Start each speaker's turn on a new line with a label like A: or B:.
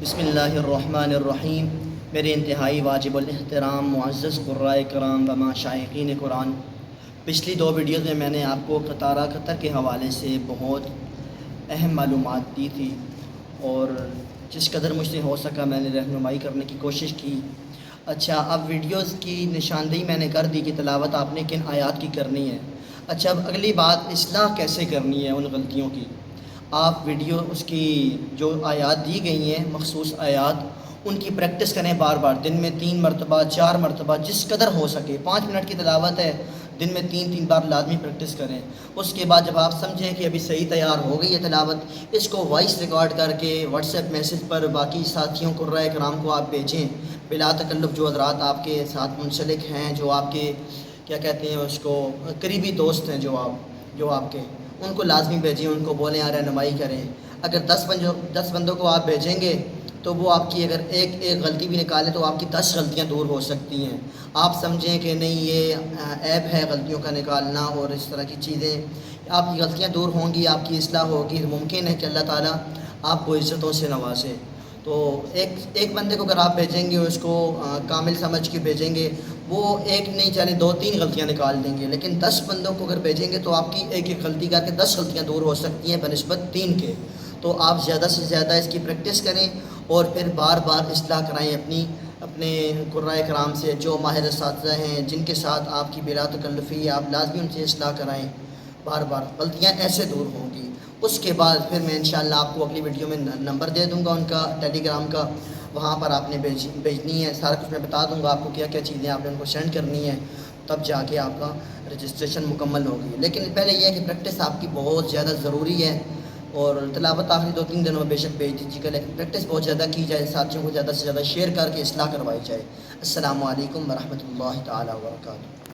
A: بسم اللہ الرحمن الرحیم۔ میرے انتہائی واجب الاحترام معزز قرائے کرام و مشائقین قرآن، پچھلی دو ویڈیوز میں نے آپ کو قطارہ قطر کے حوالے سے بہت اہم معلومات دی تھی، اور جس قدر مجھ سے ہو سکا میں نے رہنمائی کرنے کی کوشش کی۔ اچھا، اب ویڈیوز کی نشاندہی میں نے کر دی کہ تلاوت آپ نے کن آیات کی کرنی ہے۔ اچھا، اب اگلی بات اصلاح کیسے کرنی ہے ان غلطیوں کی۔ آپ ویڈیو اس کی جو آیات دی گئی ہیں، مخصوص آیات، ان کی پریکٹس کریں بار بار، دن میں 3 مرتبہ 4 مرتبہ جس قدر ہو سکے۔ 5 منٹ کی تلاوت ہے، دن میں 3 بار لازمی پریکٹس کریں۔ اس کے بعد جب آپ سمجھیں کہ ابھی صحیح تیار ہو گئی ہے تلاوت، اس کو وائس ریکارڈ کر کے واٹس ایپ میسج پر باقی ساتھیوں قرائے کرام کو آپ بھیجیں بلا تکلف۔ جو حضرات آپ کے ساتھ منسلک ہیں، جو آپ کے کیا کہتے ہیں اس کو قریبی دوست ہیں، جو آپ کے، ان کو لازمی بھیجیں، ان کو بولیں رہنمائی کریں۔ اگر 10 بندوں کو آپ بھیجیں گے تو وہ آپ کی اگر ایک غلطی بھی نکالیں تو آپ کی 10 غلطیاں دور ہو سکتی ہیں۔ آپ سمجھیں کہ نہیں یہ عیب ہے غلطیوں کا نکالنا اور اس طرح کی چیزیں، آپ کی غلطیاں دور ہوں گی، آپ کی اصلاح ہوگی، ممکن ہے کہ اللہ تعالیٰ آپ کو عزتوں سے نوازے۔ تو ایک بندے کو اگر آپ بھیجیں گے، اس کو کامل سمجھ کے بھیجیں گے، وہ ایک نہیں چاہے 2-3 غلطیاں نکال دیں گے، لیکن 10 بندوں کو اگر بھیجیں گے تو آپ کی ایک غلطی کر کے 10 غلطیاں دور ہو سکتی ہیں بنسبت 3 کے۔ تو آپ زیادہ سے زیادہ اس کی پریکٹس کریں اور پھر بار بار اصلاح کرائیں اپنے قرائے کرام سے، جو ماہر اساتذہ ہیں، جن کے ساتھ آپ کی بلا تکلفی ہے، آپ لازمی ان سے اصلاح کرائیں بار بار، غلطیاں ایسے دور ہوں گی۔ اس کے بعد پھر میں انشاءاللہ آپ کو اگلی ویڈیو میں نمبر دے دوں گا ان کا، ٹیلی گرام کا، وہاں پر آپ نے بھیجنی ہے، سارا کچھ میں بتا دوں گا آپ کو، کیا کیا چیزیں آپ نے ان کو سینڈ کرنی ہے، تب جا کے آپ کا رجسٹریشن مکمل ہوگی۔ لیکن پہلے یہ ہے کہ پریکٹس آپ کی بہت زیادہ ضروری ہے، اور تلاوت آخری 2-3 دنوں میں بے شک بھیج دیجیے گا، لیکن پریکٹس بہت زیادہ کی جائے، ساتھیوں کو زیادہ سے زیادہ شیئر کر کے اصلاح کروائی جائے۔ السلام علیکم ورحمۃ اللہ تعالیٰ وبرکاتہ۔